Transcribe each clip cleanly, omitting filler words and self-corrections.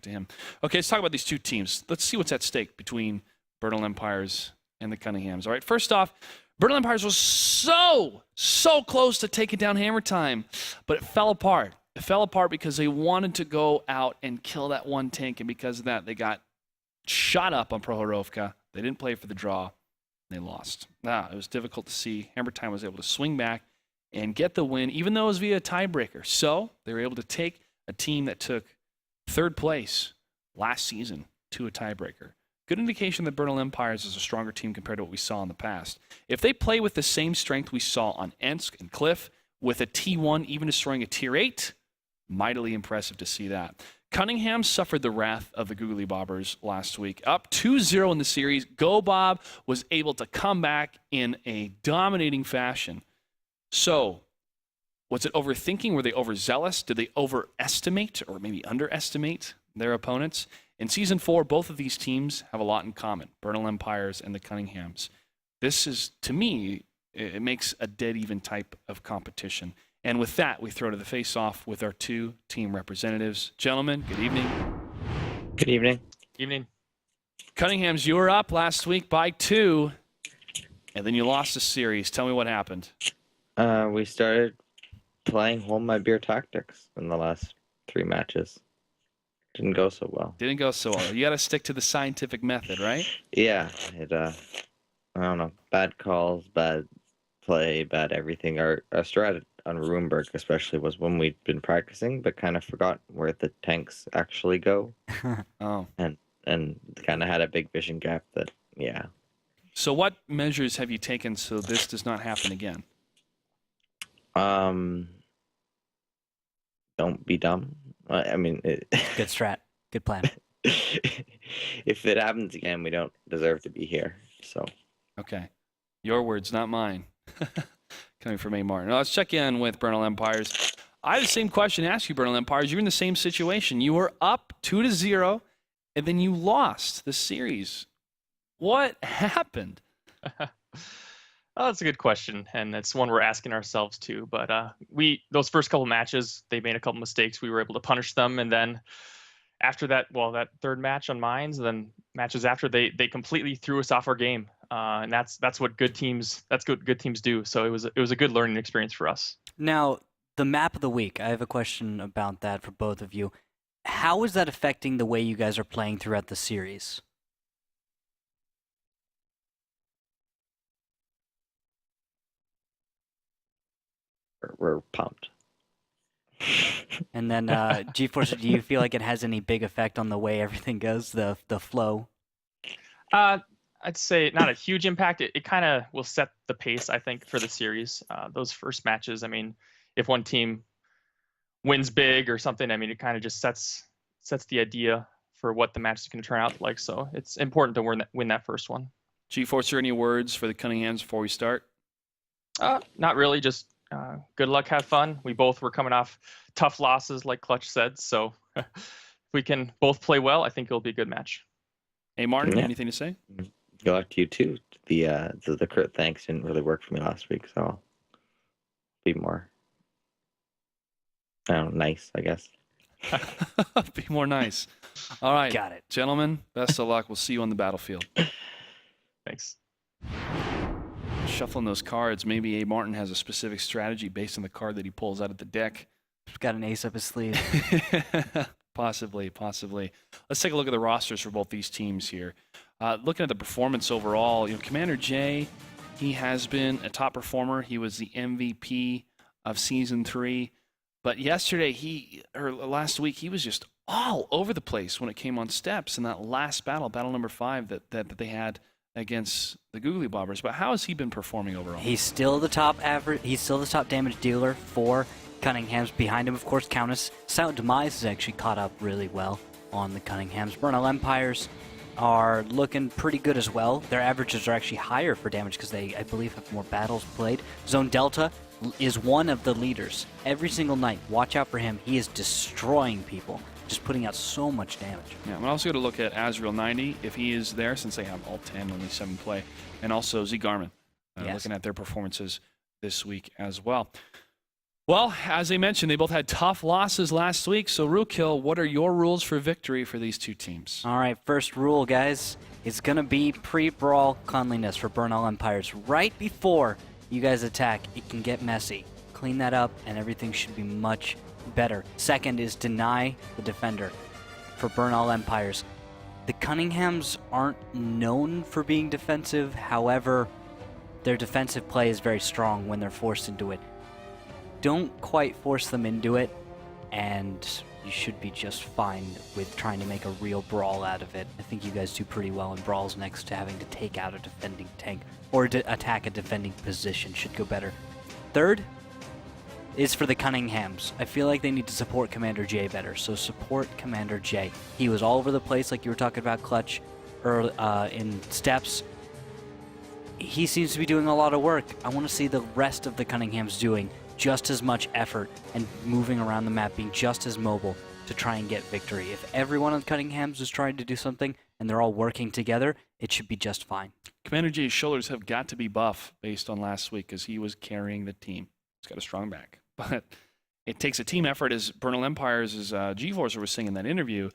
to him. Okay, let's talk about these two teams. Let's see what's at stake between Bernal Empires and the Cunninghams. All right, first off, Bernal Empires was so close to taking down Hammer Time, but it fell apart. It fell apart because they wanted to go out and kill that one tank, and because of that, they got shot up on Prohorovka. They didn't play for the draw. They lost. It was difficult to see. Hammer Time was able to swing back and get the win, even though it was via a tiebreaker. So they were able to take a team that took third place last season to a tiebreaker. Good indication that Bernal Empires is a stronger team compared to what we saw in the past. If they play with the same strength we saw on Ensk and Cliff, with a T1 even destroying a Tier 8, mightily impressive to see that. Cunningham suffered the wrath of the Googly Bobbers last week. Up 2-0 in the series, Go Bob was able to come back in a dominating fashion. So, was it overthinking? Were they overzealous? Did they overestimate or maybe underestimate their opponents? In Season 4, both of these teams have a lot in common, Bernal Empires and the Cunninghams. This is, to me, it makes a dead-even type of competition. And with that, we throw to the face-off with our two team representatives. Gentlemen, good evening. Good evening. Evening. Cunninghams, you were up last week by 2, and then you lost the series. Tell me what happened. We started playing hold my beer tactics in the last 3 matches. Didn't go so well. Didn't go so well. You got to stick to the scientific method, right? Yeah, I don't know, bad calls, bad play, bad everything. Our strat on Runeberg especially was when we'd been practicing, but kind of forgot where the tanks actually go. Oh. And kind of had a big vision gap that, yeah. So what measures have you taken so this does not happen again? Don't be dumb. I mean, Good strat. Good plan. if it happens again, we don't deserve to be here. So. Okay. Your words, not mine. Coming from A. Martin. Now, let's check in with Bernal Empires. I have the same question to ask you, Bernal Empires. You're in the same situation. You were up 2-0, and then you lost the series. What happened? Oh, that's a good question, and it's one we're asking ourselves too. But those first couple matches, they made a couple mistakes. We were able to punish them, and then after that, that third match on Mines, then matches after, they completely threw us off our game, and that's what good teams do. So it was a good learning experience for us. Now, the map of the week. I have a question about that for both of you. How is that affecting the way you guys are playing throughout the series? We're pumped. And then, GeForce, do you feel like it has any big effect on the way everything goes, the flow? I'd say not a huge impact. It kind of will set the pace, I think, for the series. Those first matches, I mean, if one team wins big or something, I mean, it kind of just sets the idea for what the match is going to turn out like. So it's important to win that first one. GeForce, any words for the Cunninghams before we start? Not really. Just good luck, have fun. We both were coming off tough losses, like Clutch said. So if we can both play well, I think it'll be a good match. Hey, Martin, anything to say? Good luck to you too. The crit thanks didn't really work for me last week, so I'll be more, I don't know, nice, I guess. Be more nice. All right. Got it. Gentlemen, best of luck. We'll see you on the battlefield. Thanks. Shuffling those cards. Maybe A. Martin has a specific strategy based on the card that he pulls out of the deck. He's got an ace up his sleeve. Possibly. Let's take a look at the rosters for both these teams here. Looking at the performance overall, Commander J, he has been a top performer. He was the MVP of Season 3. But last week, he was just all over the place when it came on steps in that last battle number 5 that they had against the Googly Bobbers. But how has he been performing overall? He's still the top average. He's still the top damage dealer for Cunninghams. Behind him, of course, Countess. Silent Demise has actually caught up really well on the Cunninghams. Bernal Empires are looking pretty good as well. Their averages are actually higher for damage because they, I believe, have more battles played. Zone Delta is one of the leaders. Every single night, watch out for him. He is destroying people, just putting out so much damage. Yeah, I'm also going to look at Azrael 90, if he is there, since they have all 10, only 7 play, and also Z Garmin, Yes. looking at their performances this week as well. Well, as I mentioned, they both had tough losses last week. So, Rookhill, what are your rules for victory for these two teams? All right, first rule, guys, is going to be pre-brawl cleanliness for Burnell Empires. Right before you guys attack, it can get messy. Clean that up, and everything should be much better. Second is deny the defender for Burnell Empires. The Cunninghams aren't known for being defensive. However, their defensive play is very strong when they're forced into it. Don't quite force them into it, and you should be just fine with trying to make a real brawl out of it. I think you guys do pretty well in brawls next to having to take out a defending tank or to attack a defending position. Should go better. Third is for the Cunninghams. I feel like they need to support Commander J better, so support Commander J. He was all over the place, like you were talking about, Clutch, in steps. He seems to be doing a lot of work. I want to see the rest of the Cunninghams doing just as much effort and moving around the map, being just as mobile to try and get victory. If everyone on Cunninghams is trying to do something and they're all working together, it should be just fine. Commander J's shoulders have got to be buff based on last week because he was carrying the team. He's got a strong back. But it takes a team effort, as Burnell Empires, as G-Forcer was saying in that interview,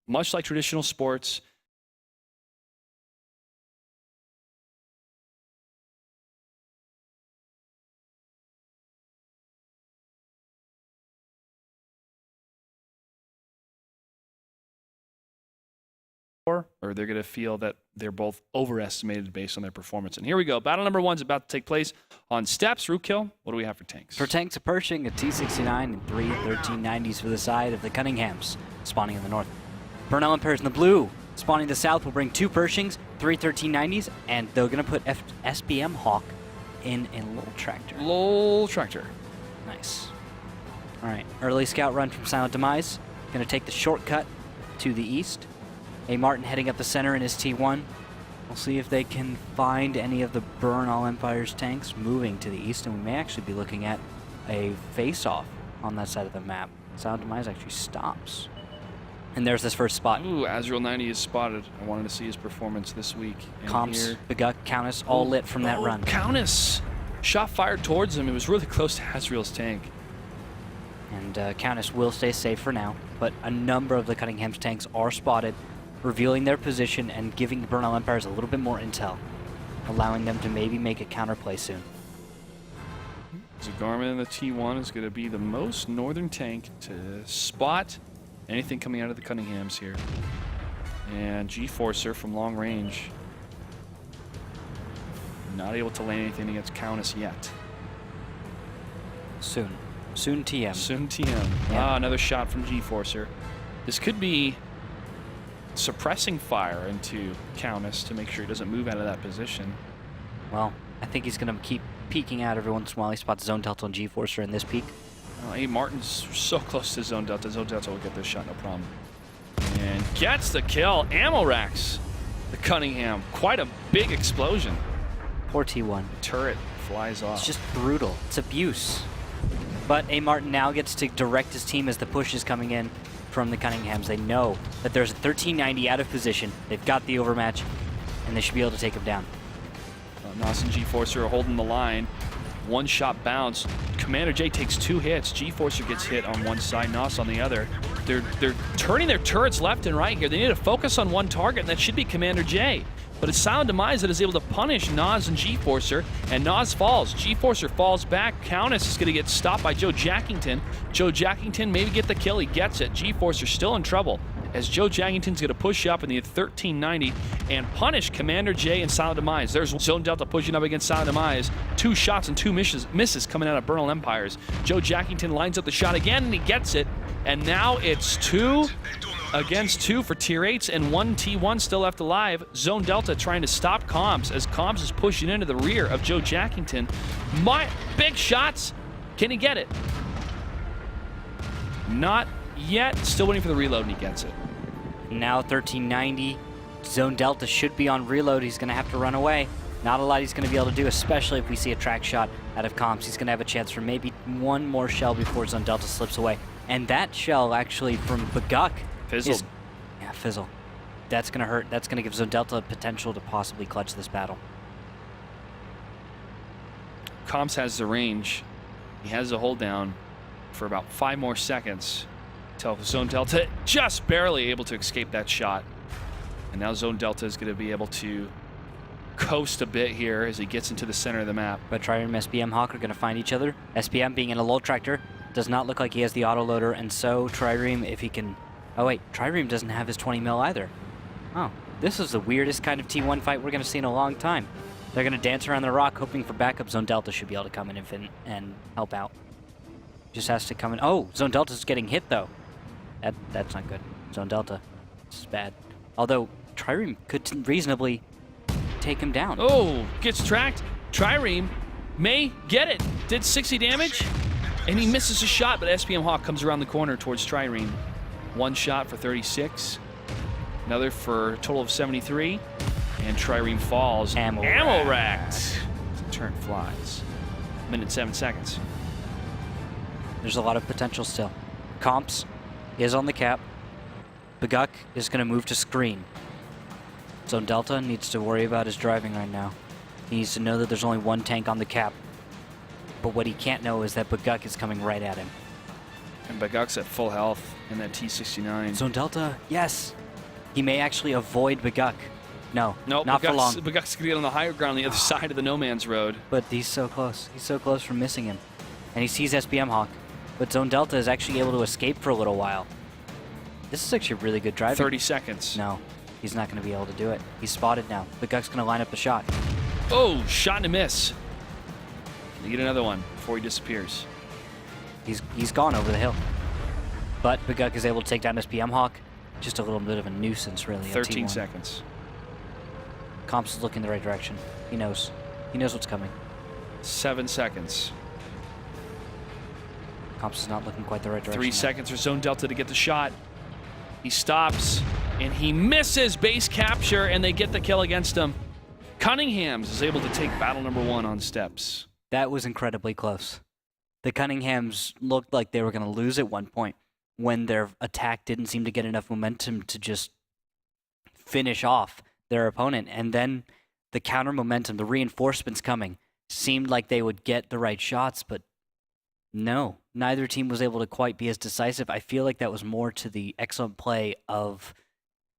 much like traditional sports. Or they're going to feel that they're both overestimated based on their performance. And here we go. Battle number 1 is about to take place on steps. Rookhill, what do we have for tanks? For tanks, a Pershing, a T-69, and 3 1390s for the side of the Cunninghams, spawning in the north. Burnell Empires in the blue, spawning in the south, will bring 2 Pershings, 3 1390s, and they're going to put SBM Hawk in a little tractor. Lol tractor. Nice. All right, early scout run from Silent Demise. Going to take the shortcut to the east. A Martin heading up the center in his T1. We'll see if they can find any of the Burnell Empire's tanks moving to the east, and we may actually be looking at a face-off on that side of the map. Silent Demise actually stops. And there's this first spot. Ooh, Azrael 90 is spotted. I wanted to see his performance this week. And Comps, here, Beguk, Countess, all lit from that run. Countess! Shot fired towards him. It was really close to Azrael's tank. And Countess will stay safe for now, but a number of the Cunningham's tanks are spotted, revealing their position and giving the Burnell Empires a little bit more intel, allowing them to maybe make a counterplay soon. Zagarman in the T1 is going to be the most northern tank to spot anything coming out of the Cunninghams here. And G-Forcer from long range, not able to land anything against Countess yet. Soon. Soon TM. Soon TM. Yeah. Another shot from G-Forcer. This could be suppressing fire into Countess to make sure he doesn't move out of that position. Well, I think he's going to keep peeking out every once in a while. He spots Zone Delta and G-Forcer in this peak. Hey, Martin's so close to Zone Delta. Zone Delta will get this shot, no problem. And gets the kill. Ammo racks the Cunningham. Quite a big explosion. Poor T1. The turret flies off. It's just brutal. It's abuse. But A. Martin now gets to direct his team as the push is coming in from the Cunninghams. They know that there's a 1390 out of position. They've got the overmatch, and they should be able to take him down. Nos and G-Forcer are holding the line. One shot bounce. Commander J takes 2 hits. G-Forcer gets hit on one side, Nos on the other. They're turning their turrets left and right here. They need to focus on one target, and that should be Commander J. But it's Silent Demise that is able to punish Nos and G-Forcer, and Nos falls. G-Forcer falls back. Countess is going to get stopped by Joe Jackington. Joe Jackington maybe get the kill. He gets it. G-Forcer still in trouble as Joe Jackington's going to push up in the 1390 and punish Commander J and Silent Demise. There's Zone Delta pushing up against Silent Demise. 2 shots and 2 misses coming out of Burnell Empires. Joe Jackington lines up the shot again, and he gets it. And now it's 2 against 2 for tier 8s and 1 T1 still left alive. Zone Delta trying to stop Comms as Comms is pushing into the rear of Joe Jackington. Big shots. Can he get it? Not yet. Still waiting for the reload, and he gets it. Now 1390. Zone Delta should be on reload. He's going to have to run away. Not a lot he's going to be able to do, especially if we see a track shot out of Comms. He's going to have a chance for maybe one more shell before Zone Delta slips away. And that shell actually from Beguk Fizzled. Yeah, fizzle. That's going to hurt. That's going to give Zone Delta potential to possibly clutch this battle. Comms has the range. He has a hold down for about 5 more seconds until Zone Delta just barely able to escape that shot. And now Zone Delta is going to be able to coast a bit here as he gets into the center of the map. But Trireme and SPM Hawk are going to find each other. SPM, being in a lull tractor, does not look like he has the autoloader, and so Trireme, if he can... Oh wait, Trireme doesn't have his 20 mil either. Oh, this is the weirdest kind of T1 fight we're going to see in a long time. They're going to dance around the rock, hoping for backup. Zone Delta should be able to come in and help out. Just has to come in. Oh, Zone Delta's getting hit, though. That's not good. Zone Delta. This is bad. Although, Trireme could reasonably take him down. Oh, gets tracked. Trireme may get it. Did 60 damage, and he misses a shot, but SPM Hawk comes around the corner towards Trireme. One shot for 36. Another for a total of 73. And Trireme falls. Ammo wrecked. The turn flies. Minute 7 seconds. There's a lot of potential still. Comps is on the cap. Baguk is going to move to screen. Zone Delta needs to worry about his driving right now. He needs to know that there's only one tank on the cap. But what he can't know is that Baguk is coming right at him. And Baguk's at full health in that T69. Zone Delta, yes. He may actually avoid Baguk. No, Nope, not for long. Baguk's going to get on the higher ground on the other side of the no man's road. But he's so close. He's so close from missing him. And he sees SPM Hawk. But Zone Delta is actually able to escape for a little while. This is actually really good driving. 30 seconds. No, he's not going to be able to do it. He's spotted now. Baguk's going to line up the shot. Oh, shot and a miss. You get another one before he disappears. He's gone over the hill. But Baguk is able to take down SPM Hawk. Just a little bit of a nuisance, really. 13 T1. seconds. Comps is looking the right direction. He knows. He knows what's coming. 7 seconds. Comps is not looking quite the right direction. 3 seconds for Zone Delta to get the shot. He stops, and he misses base capture, and they get the kill against him. Cunninghams is able to take battle number 1 on steps. That was incredibly close. The Cunninghams looked like they were going to lose at one point when their attack didn't seem to get enough momentum to just finish off their opponent. And then the counter momentum, the reinforcements coming, seemed like they would get the right shots, but no, neither team was able to quite be as decisive. I feel like that was more to the excellent play of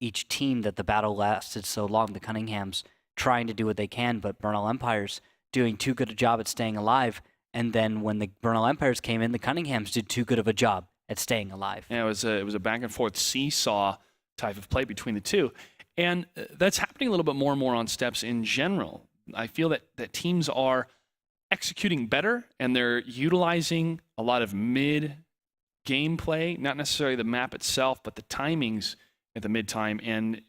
each team that the battle lasted so long. The Cunninghams trying to do what they can, but Bernal Empires doing too good a job at staying alive. And then when the Bernal Empires came in, the Cunninghams did too good of a job at staying alive. Yeah, it was a back and forth seesaw type of play between the two. And that's happening a little bit more and more on steps in general. I feel that teams are executing better, and they're utilizing a lot of mid-game play, not necessarily the map itself, but the timings at the mid-time. And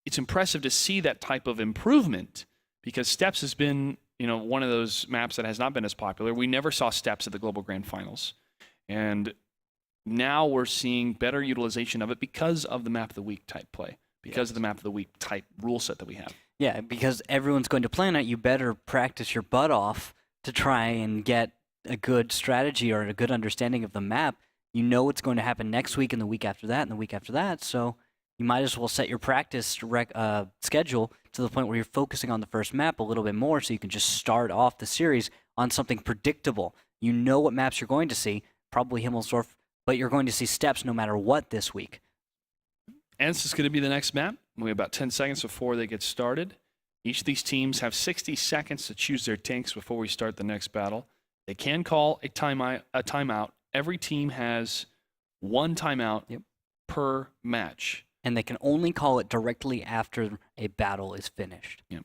it's impressive to see that type of improvement, because steps has been, one of those maps that has not been as popular. We never saw steps at the Global Grand Finals. And now we're seeing better utilization of it because of the map of the week type play, because of the map of the week type rule set that we have. Yeah, because everyone's going to plan it, you better practice your butt off to try and get a good strategy or a good understanding of the map. You know what's going to happen next week and the week after that and the week after that, so you might as well set your practice schedule to the point where you're focusing on the first map a little bit more so you can just start off the series on something predictable. You know what maps you're going to see, probably Himmelsdorf, but you're going to see steps no matter what this week. And this is going to be the next map. We have about 10 seconds before they get started. Each of these teams have 60 seconds to choose their tanks before we start the next battle. They can call a timeout. Every team has one timeout per match. And they can only call it directly after a battle is finished. Yep.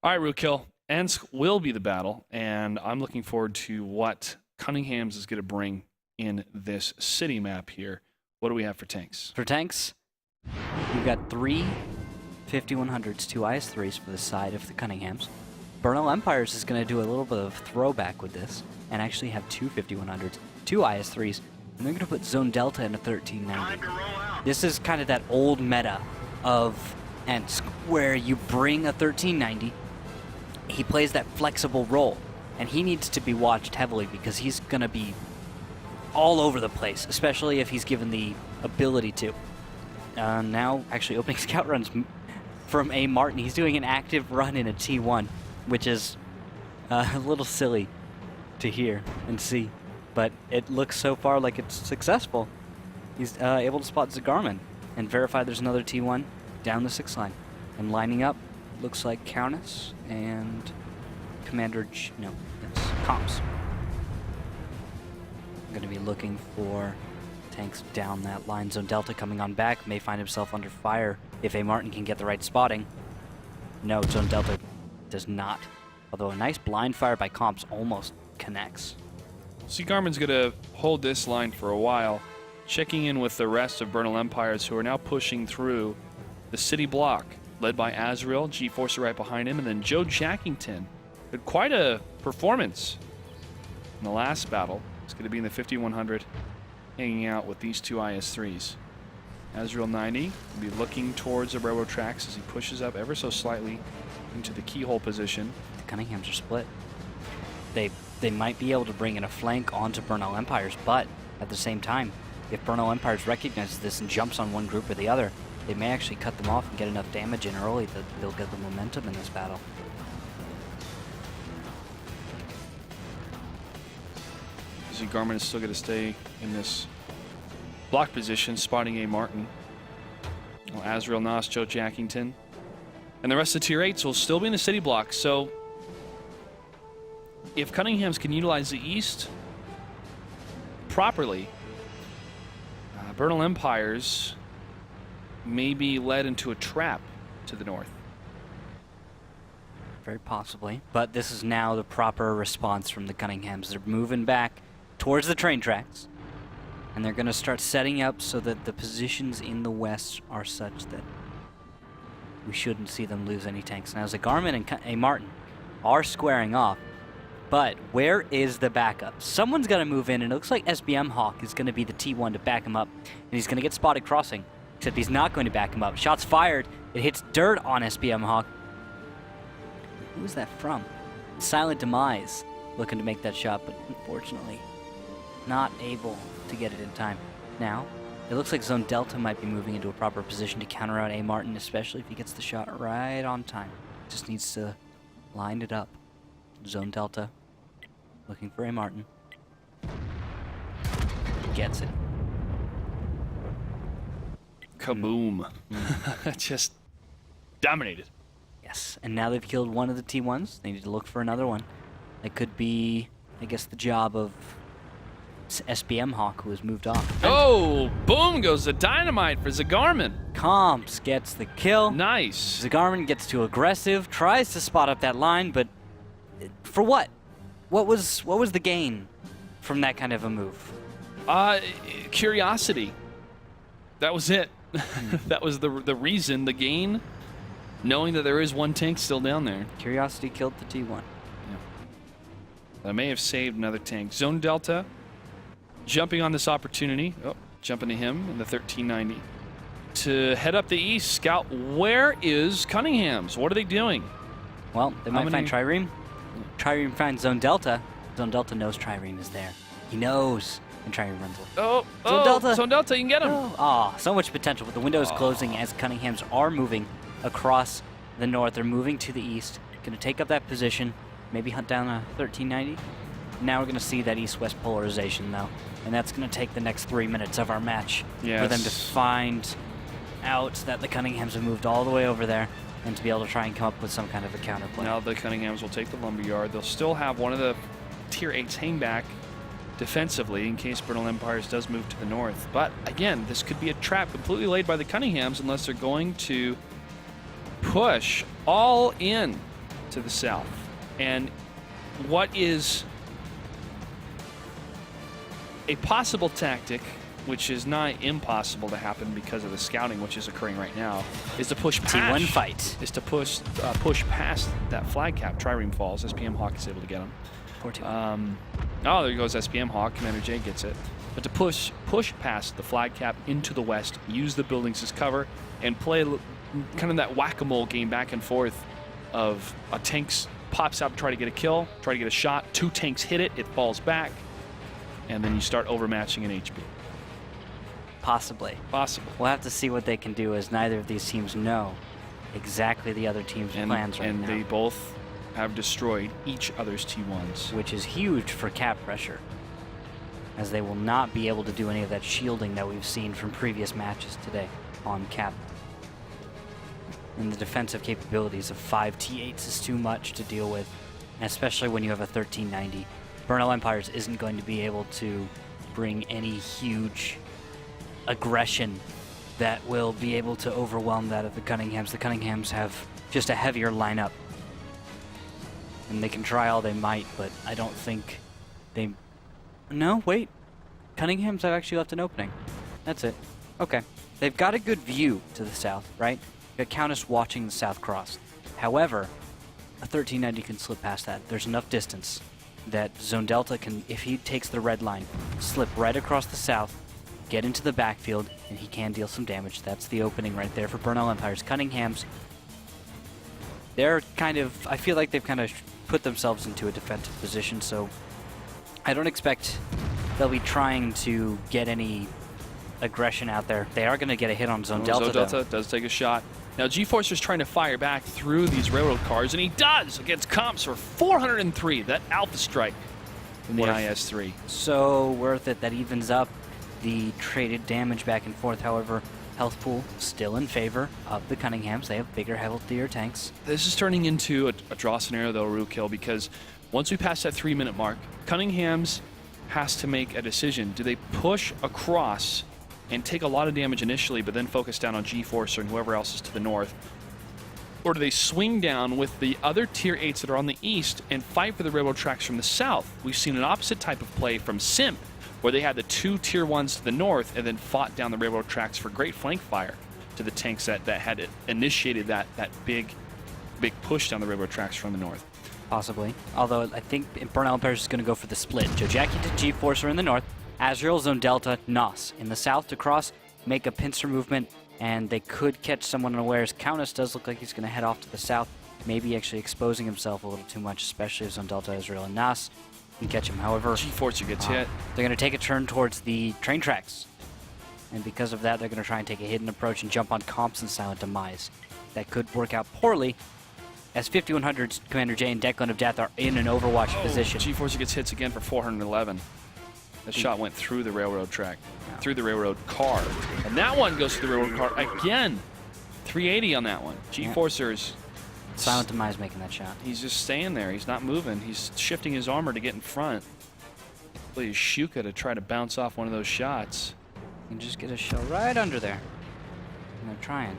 All right, Rookhill. Ensk will be the battle, and I'm looking forward to what Cunninghams is going to bring in this city map here. What do we have for tanks? For tanks, you've got 3 5100s, 2 IS-3s for the side of the Cunninghams. Bernal Empires is going to do a little bit of throwback with this and actually have 2 5100s, 2 IS-3s, and they're going to put Zone Delta in a 1390. This is kind of that old meta of Ensk where you bring a 1390, he plays that flexible role, and he needs to be watched heavily because he's going to be all over the place, especially if he's given the ability to. Now, actually opening scout runs from A. Martin. He's doing an active run in a T1, which is a little silly. to hear and see. But it looks so far like it's successful. He's able to spot Zagarman and verify there's another T1 down the 6 line. And lining up, looks like Countess and Commander Comps. I'm going to be looking for tanks down that line. Zone Delta coming on back, may find himself under fire if A. Martin can get the right spotting. No, Zone Delta does not. Although a nice blind fire by Comps almost connects. Garmin's going to hold this line for a while, checking in with the rest of Bernal Empires, who are now pushing through the city block, led by Azrael, G-Forcer right behind him, and then Joe Jackington. Had quite a performance in the last battle. It's going to be in the 5100, hanging out with these two IS-3s. Azrael 90 will be looking towards the railroad tracks as he pushes up ever so slightly into the keyhole position. The Cunninghams are split. They might be able to bring in a flank onto Bernal Empires, but at the same time, if Bernal Empires recognizes this and jumps on one group or the other, they may actually cut them off and get enough damage in early that they'll get the momentum in this battle. Garmin is still going to stay in this block position, spotting A. Martin. Well, Azrael, Nas, Joe Jackington. And the rest of the tier 8s will still be in the city block. So if Cunninghams can utilize the east properly, Bernal Empires may be led into a trap to the north. Very possibly. But this is now the proper response from the Cunninghams. They're moving back towards the train tracks, and they're going to start setting up so that the positions in the west are such that we shouldn't see them lose any tanks. Now, Zagarman and A. Martin are squaring off, but where is the backup? Someone's got to move in, and it looks like SBM Hawk is going to be the T1 to back him up, and he's going to get spotted crossing, except he's not going to back him up. Shots fired. It hits dirt on SBM Hawk. Who is that from? Silent Demise looking to make that shot, but unfortunately not able to get it in time. Now, it looks like Zone Delta might be moving into a proper position to counter out A. Martin, especially if he gets the shot right on time. Just needs to line it up. Zone Delta looking for A. Martin. Gets it. Kaboom. Just dominated. Yes, and now they've killed one of the T1s. They need to look for another one. That could be, I guess, the job of SBM Hawk, who has moved off. Oh, boom goes the dynamite for Zagarman. Comps gets the kill. Nice. Zagarman gets too aggressive, tries to spot up that line, but for what? What was the gain from that kind of a move? Curiosity. That was it. That was the reason, the gain, knowing that there is one tank still down there. Curiosity killed the T1. Yeah. That may have saved another tank. Zone Delta jumping on this opportunity. Oh, jumping to him in the 1390. To head up the east, scout where is Cunninghams? What are they doing? Well, they might find Trireme. Trireme finds Zone Delta. Zone Delta knows Trireme is there. He knows. And Trireme runs away. Zone Delta, you can get him. Oh, so much potential, but the window is closing as Cunninghams are moving across the north. They're moving to the east. Going to take up that position, maybe hunt down a 1390. Now we're going to see that east-west polarization, though, and that's going to take the next 3 minutes of our match for them to find out that the Cunninghams have moved all the way over there and to be able to try and come up with some kind of a counterplay. Now the Cunninghams will take the lumberyard. They'll still have one of the tier 8s hang back defensively in case Bernal Empires does move to the north. But again, this could be a trap completely laid by the Cunninghams unless they're going to push all in to the south. And what is a possible tactic, which is not impossible to happen because of the scouting which is occurring right now, is to push past. T1 fight. Is to push past that flag cap. Trireme falls. SPM Hawk is able to get him. Oh, there goes SPM Hawk. Commander J gets it. But to push past the flag cap into the west, use the buildings as cover, and play kind of that whack-a-mole game back and forth of a tank pops out to try to get a kill, try to get a shot, 2 tanks hit it, it falls back, and then you start overmatching an HP. Possibly. Possible. We'll have to see what they can do, as neither of these teams know exactly the other team's plans right now. And they both have destroyed each other's T1s. which is huge for cap pressure, as they will not be able to do any of that shielding that we've seen from previous matches today on cap. And the defensive capabilities of 5 T8s is too much to deal with, especially when you have a 1390. Bernal Empires isn't going to be able to bring any huge aggression that will be able to overwhelm that of the Cunninghams. The Cunninghams have just a heavier lineup. And they can try all they might, but I don't think they... No, wait. Cunninghams have actually left an opening. That's it. Okay. They've got a good view to the south, right? You've got Countess watching the south cross. However, a 1390 can slip past that. There's enough distance that Zone Delta can, if he takes the red line, slip right across the south, get into the backfield, and he can deal some damage. That's the opening right there for Bernal Empires. Cunninghams, they're kind of, I feel like they've kind of put themselves into a defensive position, so I don't expect they'll be trying to get any aggression out there. They are going to get a hit on Zone Delta, Zone Delta does take a shot. Now, G-Forcer's trying to fire back through these railroad cars, and he does against comps for 403. That Alpha Strike in the IS-3. So worth it. That evens up the traded damage back and forth. However, health pool still in favor of the Cunninghams. They have bigger, healthier tanks. This is turning into a draw scenario, though, Rookhill, because once we pass that 3-minute mark, Cunninghams has to make a decision. Do they push across and take a lot of damage initially, but then focus down on G-Forcer and whoever else is to the north? Or do they swing down with the other Tier 8s that are on the east and fight for the railroad tracks from the south? We've seen an opposite type of play from Simp, where they had the 2 Tier 1s to the north and then fought down the railroad tracks for great flank fire to the tanks that had initiated that big push down the railroad tracks from the north. Possibly. Although I think Bernal Empires is going to go for the split. Joe Jackie to G-Forcer in the north, Azrael, Zone Delta, Nos in the south to cross, make a pincer movement, and they could catch someone unawares. Countess does look like he's going to head off to the south, maybe actually exposing himself a little too much, especially if Zone Delta, Azrael, and Nos can catch him. However, G-Forcer gets hit. They're going to take a turn towards the train tracks, and because of that, they're going to try and take a hidden approach and jump on Comp's and Silent Demise. That could work out poorly, as 5100's Commander J and Declan of Death are in an Overwatch position. G-Forcer gets hits again for 411. The shot went through the railroad track, through the railroad car. And that one goes through the railroad car again. 380 on that one. G-Forcer's... Silent Demise making that shot. He's just staying there. He's not moving. He's shifting his armor to get in front. Please Shuka to try to bounce off one of those shots. And just get a shell right under there. And they're trying.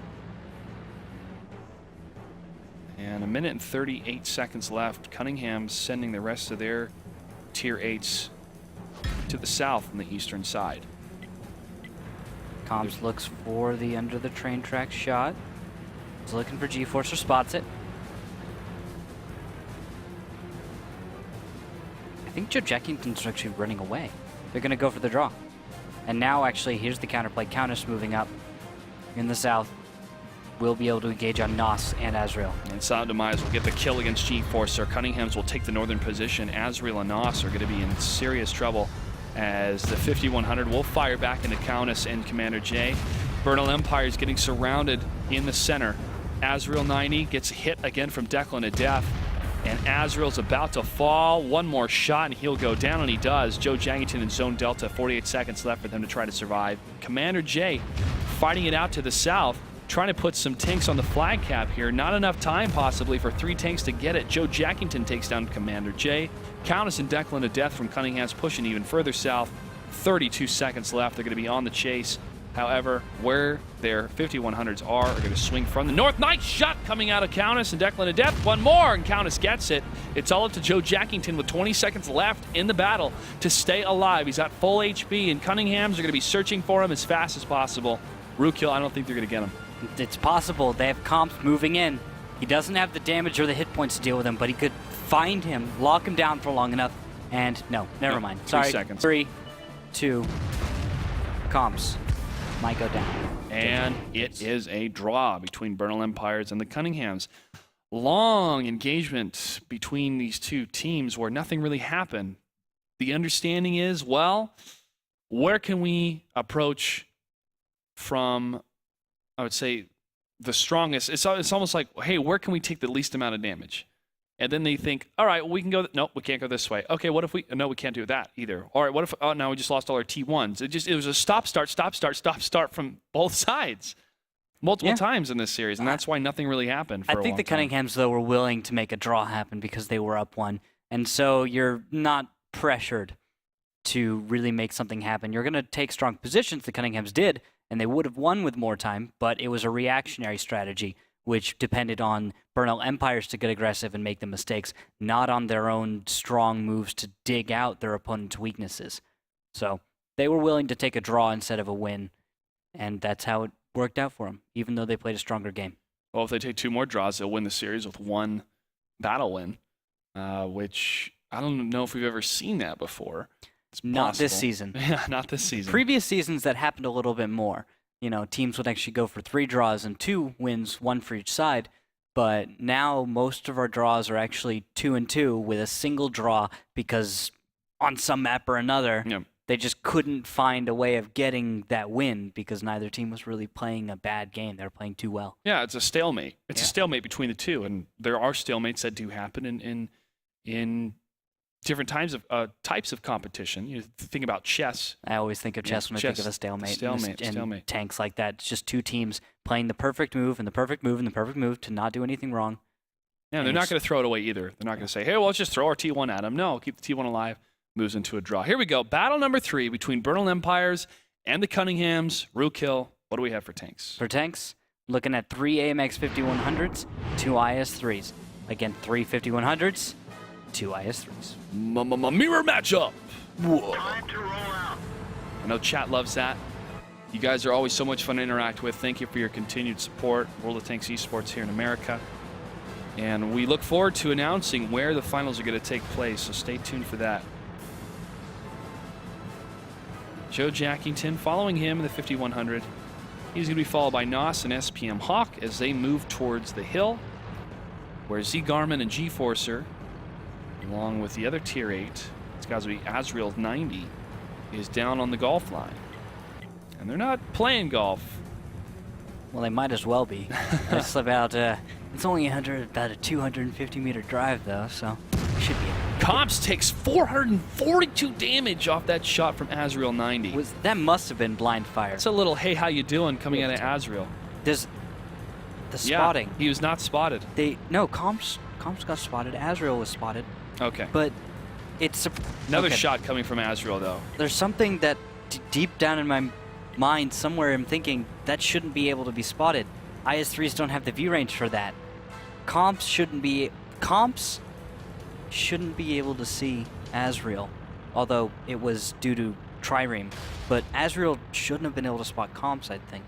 And 1 minute and 38 seconds left. Cunningham's sending the rest of their Tier 8s to the south on the eastern side. Comms looks for the under the train track shot. He's looking for G-Forcer, spots it. I think Joe Jackington's actually running away. They're going to go for the draw. And now, actually, here's the counterplay. Countess moving up in the south. Will be able to engage on Nos and Azrael. And Silent Demise will get the kill against G-Forcer. Cunningham's will take the northern position. Azrael and Nos are going to be in serious trouble as the 5100 will fire back into Countess and Commander J. Bernal Empire is getting surrounded in the center. Azrael 90 gets hit again from Declan to death. And Azrael's about to fall. One more shot and he'll go down, and he does. Joe Jangington in Zone Delta, 48 seconds left for them to try to survive. Commander J fighting it out to the south, trying to put some tanks on the flag cap here. Not enough time possibly for 3 tanks to get it. Joe Jackington takes down Commander J. Countess and Declan to death from Cunningham's pushing even further south. 32 seconds left. They're going to be on the chase. However, where their 5100s are going to swing from the north. Nice shot coming out of Countess and Declan to death. One more, and Countess gets it. It's all up to Joe Jackington with 20 seconds left in the battle to stay alive. He's at full HP, and Cunninghams are going to be searching for him as fast as possible. Rookhill, I don't think they're going to get him. It's possible. They have comps moving in. He doesn't have the damage or the hit points to deal with him, but he could find him, lock him down for long enough, and no, never mind. 3 Sorry. seconds. 3, 2, comps might go down. And it is a draw between Bernal Empires and the Cunninghams. Long engagement between these two teams where nothing really happened. The understanding is, well, where can we approach from, I would say, the strongest? It's almost like, hey, where can we take the least amount of damage? And then they think, all right, well, we can go. Nope, we can't go this way. Okay, what if we? No, we can't do that either. All right, what if? Oh, now we just lost all our T1s. It was a stop, start from both sides, multiple times in this series, and that's why nothing really happened. For I think the Cunninghams though were willing to make a draw happen because they were up 1, and so you're not pressured to really make something happen. You're going to take strong positions. The Cunninghams did, and they would have won with more time, but it was a reactionary strategy, which depended on Burnell Empires to get aggressive and make the mistakes, not on their own strong moves to dig out their opponent's weaknesses. So they were willing to take a draw instead of a win, and that's how it worked out for them, even though they played a stronger game. Well, if they take 2 more draws, they'll win the series with 1 battle win, which I don't know if we've ever seen that before. It's Not this possible. season. Yeah, not this season. Previous seasons that happened a little bit more. You know, teams would actually go for 3 draws and 2 wins, 1 for each side. But now most of our draws are actually 2 and 2 with a single draw because on some map or another, they just couldn't find a way of getting that win because neither team was really playing a bad game. They were playing too well. Yeah, it's a stalemate. It's a stalemate between the two, and there are stalemates that do happen in different types of competition. You think about chess. I always think of chess when I think of a stalemate. And tanks like that. It's just 2 teams playing the perfect move and the perfect move and the perfect move to not do anything wrong. Yeah, they're not going to throw it away either. They're not going to say, hey, well, let's just throw our T1 at them. No, keep the T1 alive. Moves into a draw. Here we go. Battle number 3 between Burnell Empires and the Cunninghams. Rookhill, what do we have for tanks? For tanks, looking at 3 AMX 5100s, 2 IS3s. Again, 3 5100s, 2 IS3s. Mirror matchup. Whoa. Time to roll out. I know chat loves that. You guys are always so much fun to interact with. Thank you for your continued support. World of Tanks Esports here in America. And we look forward to announcing where the finals are going to take place, so stay tuned for that. Joe Jackington following him in the 5100. He's going to be followed by Nos and SPM Hawk as they move towards the hill, where Z Garmin and G-Forcer, along with the other Tier 8, it's got to be Azrael 90, is down on the golf line. And they're not playing golf. Well, they might as well be. It's about, it's only about a 250-meter drive, though, so it should be. Comps takes 442 damage off that shot from Azrael 90. That must have been blind fire. It's a little, hey, how you doing, coming out of Azrael. There's the spotting. Yeah, he was not spotted. Comps got spotted. Azrael was spotted. Okay. But it's another shot coming from Azrael, though. There's something that deep down in my mind somewhere I'm thinking that shouldn't be able to be spotted. IS3s don't have the view range for that. Comps shouldn't be able to see Azrael, although it was due to trireme. But Azrael shouldn't have been able to spot comps, I think.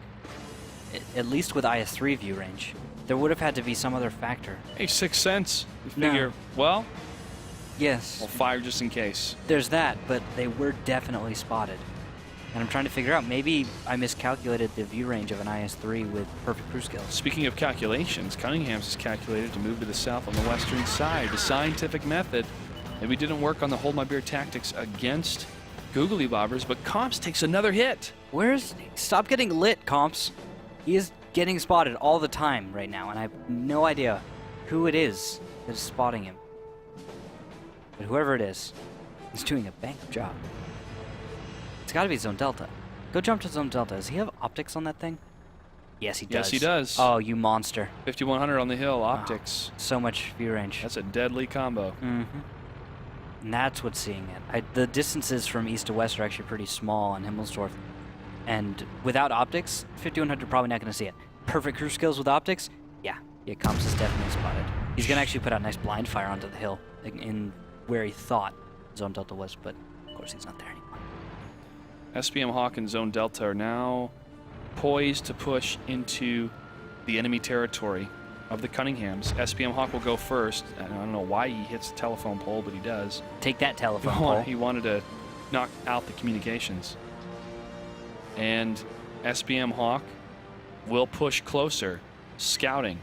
At least with IS3 view range. There would have had to be some other factor. Hey, 6 cents. You figure, well, yes. We'll fire just in case. There's that, but they were definitely spotted. And I'm trying to figure out, maybe I miscalculated the view range of an IS3 with perfect crew skills. Speaking of calculations, Cunninghams is calculated to move to the south on the western side. The scientific method maybe didn't work on the hold my beer tactics against Googly Bobbers, but Comps takes another hit. Stop getting lit, Comps. He is getting spotted all the time right now, and I have no idea who it is that is spotting him. But whoever it is doing a bang up job. It's got to be Zone Delta. Go jump to Zone Delta. Does he have optics on that thing? Yes, he does. Yes, he does. Oh, you monster. 5100 on the hill, optics. Oh, so much view range. That's a deadly combo. Mm-hmm. And that's what's seeing it. The distances from east to west are actually pretty small on Himmelsdorf. And without optics, 5100 probably not going to see it. Perfect crew skills with optics? Yeah, Comps is definitely spotted. He's going to actually put out a nice blind fire onto the hill in where he thought Zone Delta was, but of course he's not there anymore. SPM Hawk and Zone Delta are now poised to push into the enemy territory of the Cunninghams. SPM Hawk will go first. I don't know why he hits the telephone pole, but he does. Take that telephone pole. He wanted to knock out the communications. And SPM Hawk will push closer, scouting.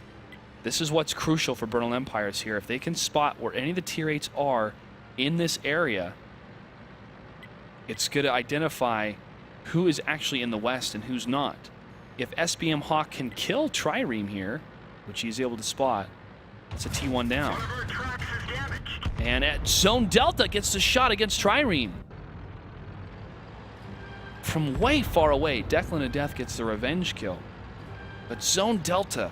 This is what's crucial for Burnell Empires here. If they can spot where any of the Tier 8s are in this area, it's going to identify who is actually in the west and who's not. If SPM Hawk can kill Trireme here, which he's able to spot, It's a T1 down. And at Zone Delta gets the shot against Trireme. From way far away, Declan of Death gets the revenge kill. But Zone Delta,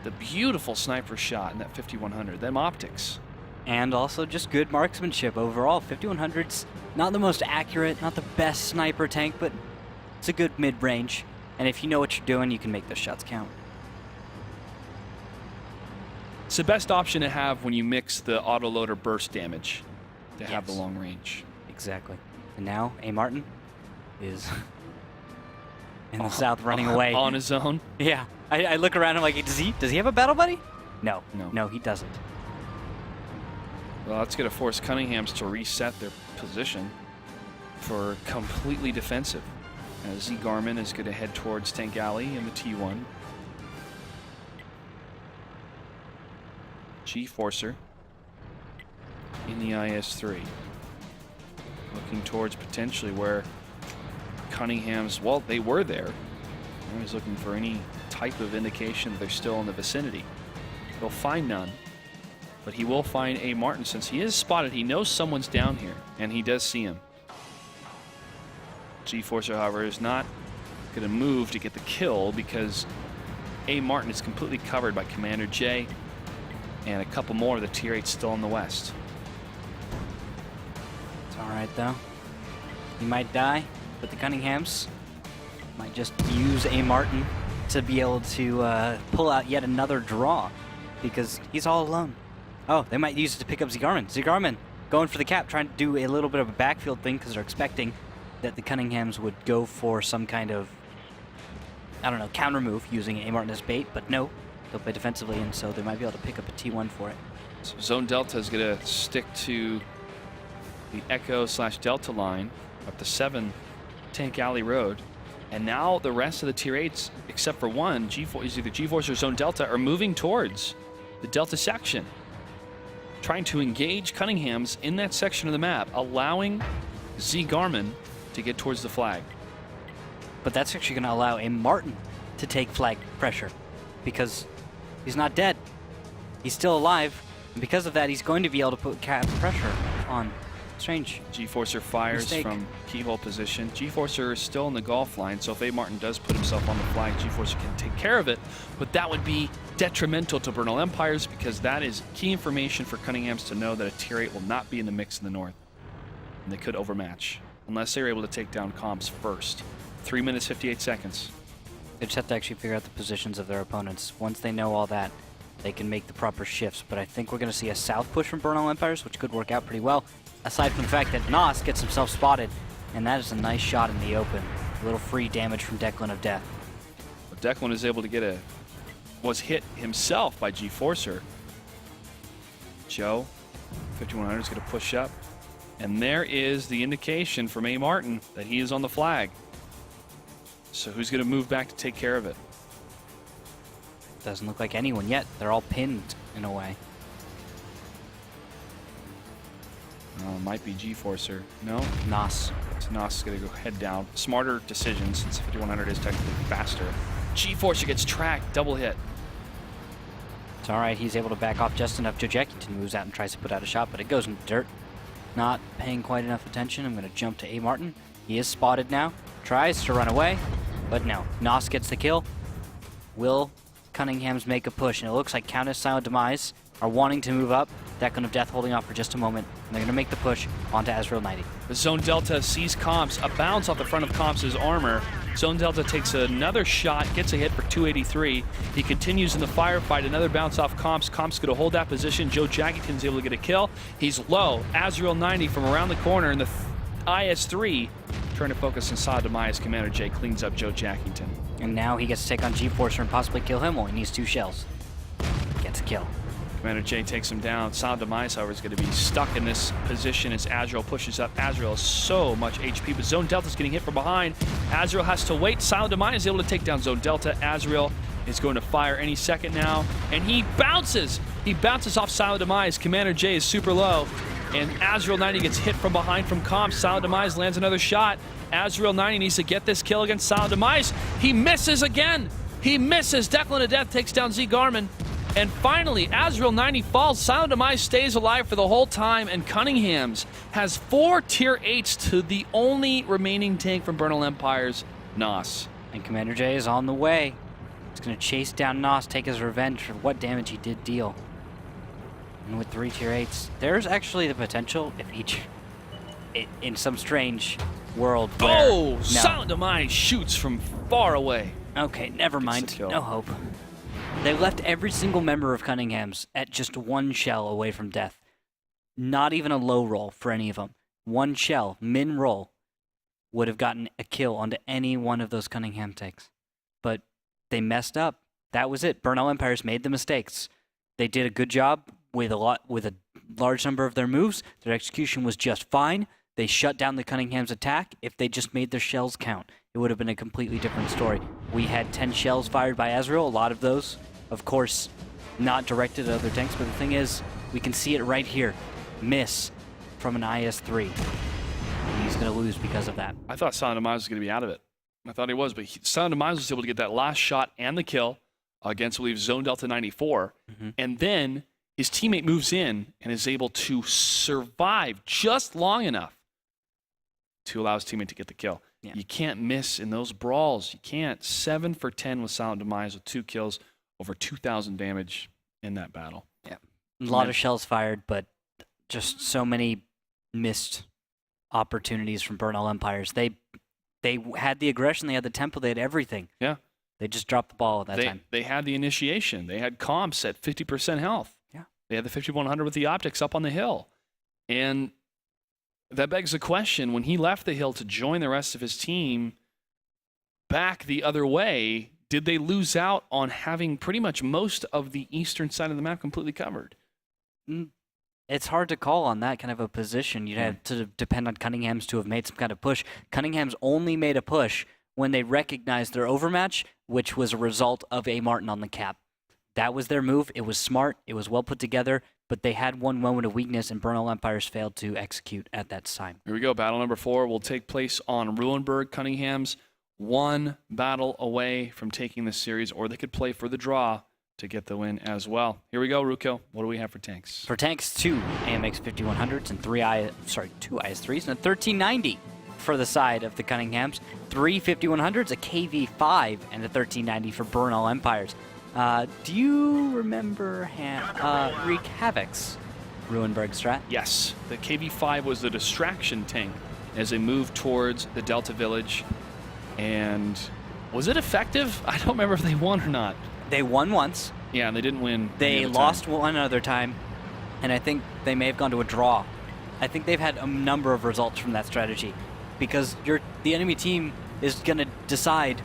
the beautiful sniper shot in that 5100, them optics. And also just good marksmanship overall. 5100's not the most accurate, not the best sniper tank, but it's a good mid-range. And if you know what you're doing, you can make those shots count. It's the best option to have when you mix the autoloader burst damage to have the Yes. long range. Exactly. And now, A. Martin is in the south running away. On his own. Yeah. I look around and I'm like, does he have a battle buddy? No. No. No, he doesn't. Well, that's going to force Cunninghams to reset their position for completely defensive. As Z Garmin is going to head towards Tank Alley in the T1. G-Forcer in the IS-3. Looking towards potentially where Cunninghams, well, they were there. He's looking for any type of indication that they're still in the vicinity. He'll find none, but he will find A. Martin since he is spotted. He knows someone's down here, and he does see him. G-Forcer, however, is not going to move to get the kill because A. Martin is completely covered by Commander J and a couple more of the Tier 8 still in the west. It's all right, though. He might die, but the Cunninghams might just use A. Martin to be able to pull out yet another draw because he's all alone. Oh, they might use it to pick up Z Garmin. Z Garmin going for the cap, trying to do a little bit of a backfield thing because they're expecting that the Cunninghams would go for some kind of, I don't know, counter move using A. Martin as bait, but no, they'll play defensively, and so they might be able to pick up a T1 for it. So Zone Delta is going to stick to the Echo/Delta line up the 7 Tank Alley Road. And now the rest of the Tier 8s, except for one, is either G-Force or Zone Delta, are moving towards the Delta section, trying to engage Cunninghams in that section of the map, allowing Z Garmin to get towards the flag. But that's actually going to allow A. Martin to take flag pressure because he's not dead. He's still alive, and because of that, he's going to be able to put cap pressure on Strange. G-Forcer fires Mistake. from keyhole position. G-Forcer is still in the golf line, so if A. Martin does put himself on the flag, G-Forcer can take care of it, but that would be detrimental to Bernal Empires because that is key information for Cunninghams to know that a Tier 8 will not be in the mix in the north. And they could overmatch unless they're able to take down comms first. 3 minutes, 58 seconds. They just have to actually figure out the positions of their opponents. Once they know all that, they can make the proper shifts. But I think we're going to see a south push from Bernal Empires, which could work out pretty well, aside from the fact that Nos gets himself spotted, and that is a nice shot in the open. A little free damage from Declan of Death. But Declan is able to get was hit himself by G-Forcer. Joe, 5100 is going to push up. And there is the indication from A. Martin that he is on the flag. So who's going to move back to take care of it? Doesn't look like anyone yet. They're all pinned in a way. Might be G-Forcer. No? Nos. So Nos is going to go head down. Smarter decision since 5100 is technically faster. G-Forcer gets tracked. Double hit. It's all right. He's able to back off just enough. Joe Jackington moves out and tries to put out a shot, but it goes in the dirt. Not paying quite enough attention. I'm going to jump to A. Martin. He is spotted now. Tries to run away, but no. Nos gets the kill. Will Cunninghams make a push? And it looks like Countess, Silent Demise are wanting to move up. Declan of Death holding off for just a moment. And they're going to make the push onto Azrael 90. The Zone Delta sees Comps, a bounce off the front of Comps' armor. Zone Delta takes another shot, gets a hit for 283. He continues in the firefight, another bounce off Comps. Comps going to hold that position. Joe Jackington's able to get a kill. He's low. Azrael 90 from around the corner in the IS-3. Trying to focus on Silent Demise. Commander J cleans up Joe Jackington. And now he gets to take on G-Forcer and possibly kill him. Well, he needs 2 shells. Gets a kill. Commander J takes him down. Silent Demise, however, is going to be stuck in this position as Azrael pushes up. Azrael has so much HP, but Zone Delta's getting hit from behind. Azrael has to wait. Silent Demise is able to take down Zone Delta. Azrael is going to fire any second now, and he bounces. He bounces off Silent Demise. Commander J is super low, and Azrael 90 gets hit from behind from Comps. Silent Demise lands another shot. Azrael 90 needs to get this kill against Silent Demise. He misses again. He misses. Declan of Death takes down Z Garmin. And finally, Azrael 90 falls. Silent Demise stays alive for the whole time, and Cunninghams has 4 tier 8s to the only remaining tank from Bernal Empire's Nos. And Commander J is on the way. He's going to chase down Nos, take his revenge for what damage he did deal. And with 3 tier 8s, there's actually the potential if each, in some strange world where... Oh! No. Silent Demise shoots from far away. Okay, never Gets the mind. kill. No hope. They left every single member of Cunningham's at just 1 shell away from death. Not even a low roll for any of them. 1 shell, min roll, would have gotten a kill onto any one of those Cunningham tanks. But they messed up. That was it. Bernal Empires made the mistakes. They did a good job with a large number of their moves. Their execution was just fine. They shut down the Cunningham's attack. If they just made their shells count, it would have been a completely different story. We had 10 shells fired by Azrael, a lot of those, of course, not directed at other tanks, but the thing is, we can see it right here. Miss from an IS-3. And he's going to lose because of that. I thought Silent Demise was going to be out of it. I thought he was, but Silent Demise was able to get that last shot and the kill against, I believe, Zone Delta 94. And then his teammate moves in and is able to survive just long enough to allow his teammate to get the kill. Yeah. You can't miss in those brawls. You can't. 7 for 10 with Silent Demise with 2 kills, over 2,000 damage in that battle. Yeah. A lot of shells fired, but just so many missed opportunities from Bernal Empires. They had the aggression, they had the tempo, they had everything. Yeah. They just dropped the ball at that time. They had the initiation. They had comps at 50% health. Yeah. They had the 5100 with the optics up on the hill. And that begs the question, when he left the hill to join the rest of his team back the other way, did they lose out on having pretty much most of the eastern side of the map completely covered? It's hard to call on that kind of a position. You'd have to depend on Cunningham's to have made some kind of push. Cunningham's only made a push when they recognized their overmatch, which was a result of A. Martin on the cap. That was their move. It was smart. It was well put together, but they had one moment of weakness, and Bernal Empires failed to execute at that time. Here we go. Battle number 4 will take place on Ruinberg. Cunningham's 1 battle away from taking this series, or they could play for the draw to get the win as well. Here we go, Ruko. What do we have for tanks? For tanks, 2 AMX 5100s and 2 IS3s and a 1390 for the side of the Cunninghams. 3 5100s, a KV5, and a 1390 for Bernal Empires. Do you remember Wreak Havoc's Ruinberg strat? Yes. The KV-5 was the distraction tank as they moved towards the Delta Village. And was it effective? I don't remember if they won or not. They won once. Yeah, and they didn't win. They lost one other time, and I think they may have gone to a draw. I think they've had a number of results from that strategy, because the enemy team is going to decide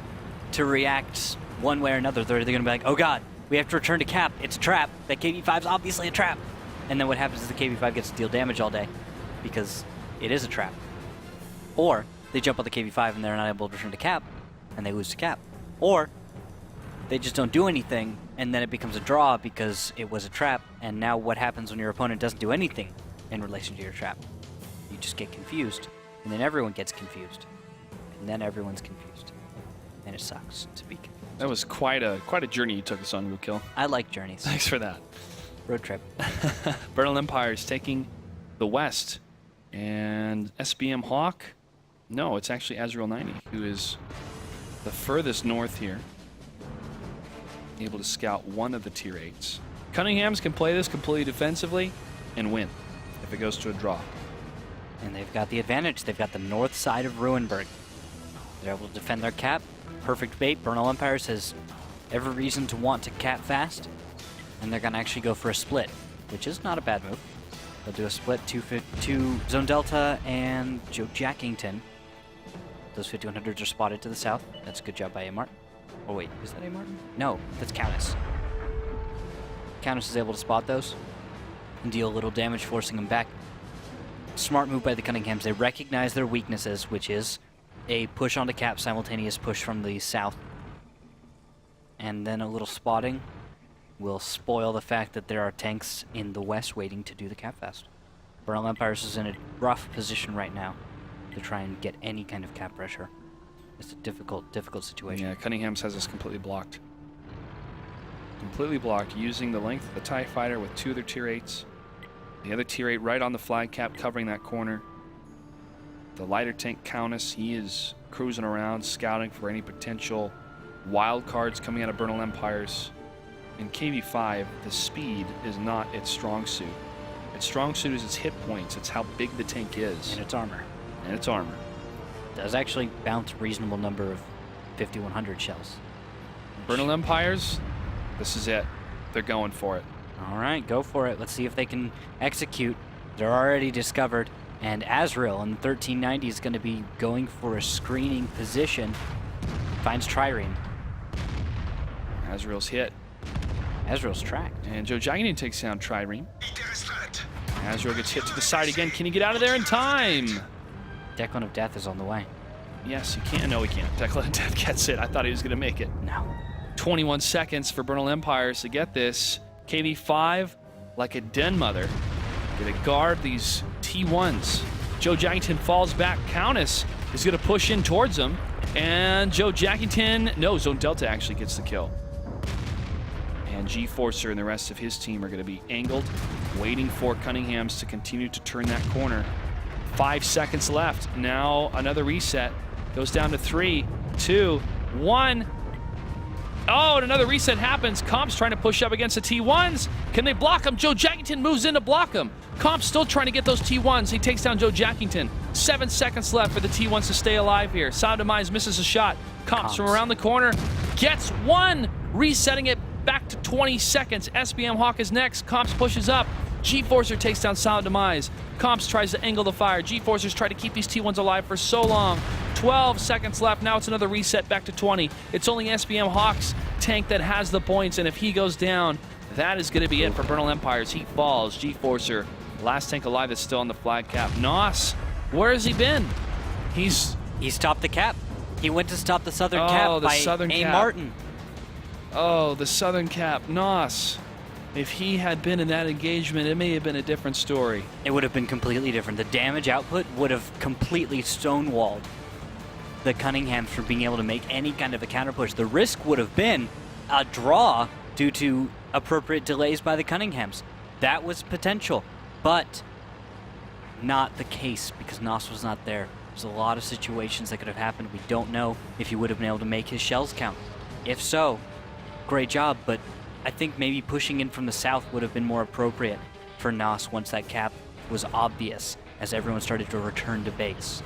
to react one way or another. They're going to be like, oh god, we have to return to cap. It's a trap. That KV-5 is obviously a trap. And then what happens is the KV-5 gets to deal damage all day, because it is a trap. Or they jump on the KV-5 and they're not able to return to cap, and they lose to cap. Or they just don't do anything, and then it becomes a draw because it was a trap. And now what happens when your opponent doesn't do anything in relation to your trap? You just get confused, and then everyone gets confused, and then everyone's confused, and it sucks to be confused. That was quite a journey you took us on, Rukill. I like journeys. Thanks for that. Road trip. Bernal Empire is taking the west, and SBM Hawk. No, it's actually Azrael 90 who is the furthest north here, able to scout one of the tier 8s. Cunninghams can play this completely defensively and win if it goes to a draw. And they've got the advantage. They've got the north side of Ruinberg. They're able to defend their cap. Perfect bait. Bernal Empires has every reason to want to cap fast, and they're going to actually go for a split, which is not a bad move. They'll do a split, two Zone Delta and Joe Jackington. Those 5100s are spotted to the south. That's a good job by A. Martin. Oh wait, is that A. Martin? No, that's Countess. Countess is able to spot those and deal a little damage, forcing them back. Smart move by the Cunninghams. They recognize their weaknesses, which is a push onto cap, simultaneous push from the south. And then a little spotting will spoil the fact that there are tanks in the west waiting to do the cap fest. Bernal Empires is in a rough position right now to try and get any kind of cap pressure. It's a difficult situation. Yeah, Cunningham's has us completely blocked. Completely blocked, using the length of the TIE Fighter with 2 other Tier 8s. The other Tier 8 right on the flag cap, covering that corner. The lighter tank Countess, he is cruising around, scouting for any potential wild cards coming out of Bernal Empires. In KV-5, the speed is not its strong suit. Its strong suit is its hit points. It's how big the tank is. And its armor. And its armor. Does actually bounce a reasonable number of 5100 shells. Bernal Empires, this is it. They're going for it. All right, go for it. Let's see if they can execute. They're already discovered. And Azrael in 1390 is going to be going for a screening position. Finds Trireme. Azrael's hit. Azrael's tracked. And Joe Jaggington takes down Trireme. Azrael gets hit to the side again. Can he get out of there in time? Declan of Death is on the way. Yes, he can. No, he can't. Declan of Death gets it. I thought he was going to make it. No. 21 seconds for Bernal Empires to get this. KV-5, like a den mother, gonna guard these T1s. Joe Jaggington falls back. Countess is gonna push in towards him. And Joe Jaggington, no, Zone Delta actually gets the kill. And G-Forcer and the rest of his team are gonna be angled, waiting for Cunninghams to continue to turn that corner. 5 seconds left. Now another reset. Goes down to 3, 2, 1. Oh, and another reset happens. Comp's trying to push up against the T1s. Can they block him? Joe Jaggington moves in to block him. Comp's still trying to get those T1s. He takes down Joe Jaggington. 7 seconds left for the T1s to stay alive here. Silent Demise misses a shot. Comp's from around the corner gets one, resetting it back to 20 seconds. SBM Hawk is next. Comp's pushes up. G-Forcer takes down Silent Demise. Comp's tries to angle the fire. G-Forcers try to keep these T1s alive for so long. 12 seconds left. Now it's another reset back to 20. It's only SBM Hawk's tank that has the points, and if he goes down, that is going to be it for Bernal Empires. He falls. G-Forcer, last tank alive that's still on the flag cap. Nos, where has he been? He's topped the cap. He went to stop the Southern Oh, cap the by Southern A. cap. Martin. Oh, the Southern Cap, Nos. If he had been in that engagement, it may have been a different story. It would have been completely different. The damage output would have completely stonewalled the Cunninghams from being able to make any kind of a counter push. The risk would have been a draw due to appropriate delays by the Cunninghams. That was potential, but not the case because Nos was not there. There's a lot of situations that could have happened. We don't know if he would have been able to make his shells count. If so, great job, but I think maybe pushing in from the south would have been more appropriate for Nos once that cap was obvious as everyone started to return to base.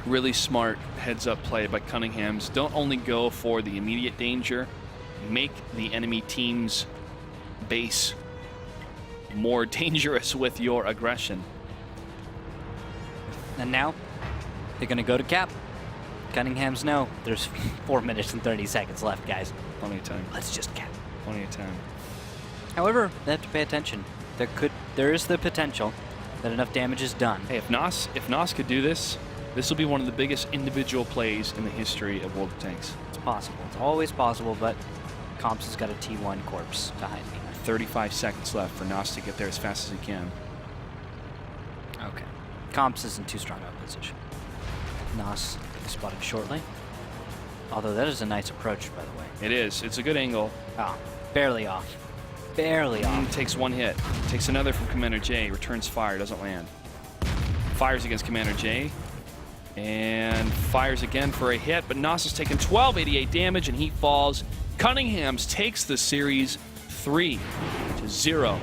Really smart heads-up play by Cunninghams. Don't only go for the immediate danger, make the enemy team's base more dangerous with your aggression. And now, they're going to go to cap. Cunninghams know there's 4 minutes and 30 seconds left, guys. Plenty of time. Let's just cap. Plenty of time. However, they have to pay attention. There is the potential that enough damage is done. Hey, if Nos could do this, this will be one of the biggest individual plays in the history of World of Tanks. It's possible. It's always possible, but Comps has got a T1 corpse to hide behind. 35 seconds left for Nos to get there as fast as he can. Okay. Comps is in too strong a position. Nos spotted shortly. Although that is a nice approach, by the way. It is. It's a good angle. Oh, barely off. Barely off. Takes one hit. Takes another from Commander J. Returns fire. Doesn't land. Fires against Commander J. And fires again for a hit. But Nos has taken 1288 damage and he falls. Cunninghams takes the series 3-0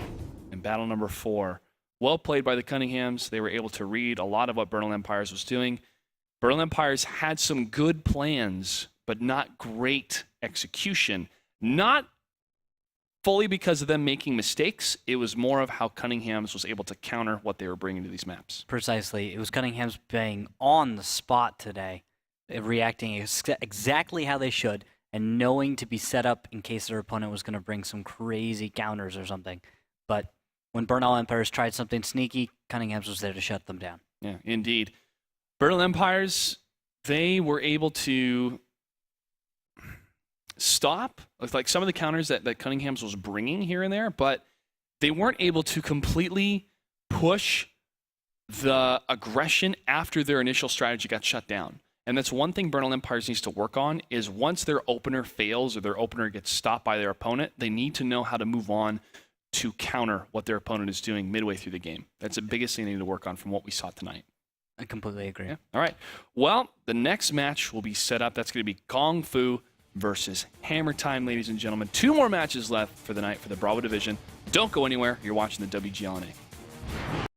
in battle number 4. Well played by the Cunninghams. They were able to read a lot of what Bernal Empires was doing. Bernal Empires had some good plans, but not great execution. Not fully because of them making mistakes. It was more of how Cunninghams was able to counter what they were bringing to these maps. Precisely. It was Cunningham's being on the spot today, reacting exactly how they should, and knowing to be set up in case their opponent was going to bring some crazy counters or something. But when Bernal Empires tried something sneaky, Cunningham's was there to shut them down. Yeah, indeed. Bernal Empires, they were able to stop like some of the counters that Cunningham's was bringing here and there, but they weren't able to completely push the aggression after their initial strategy got shut down. And that's one thing Bernal Empires needs to work on is once their opener fails or their opener gets stopped by their opponent, they need to know how to move on to counter what their opponent is doing midway through the game. That's the biggest thing they need to work on from what we saw tonight. I completely agree. Yeah. All right. Well, the next match will be set up. That's going to be Kung Fu versus Hammer Time, ladies and gentlemen. 2 more matches left for the night for the Bravo Division. Don't go anywhere. You're watching the WGLNA.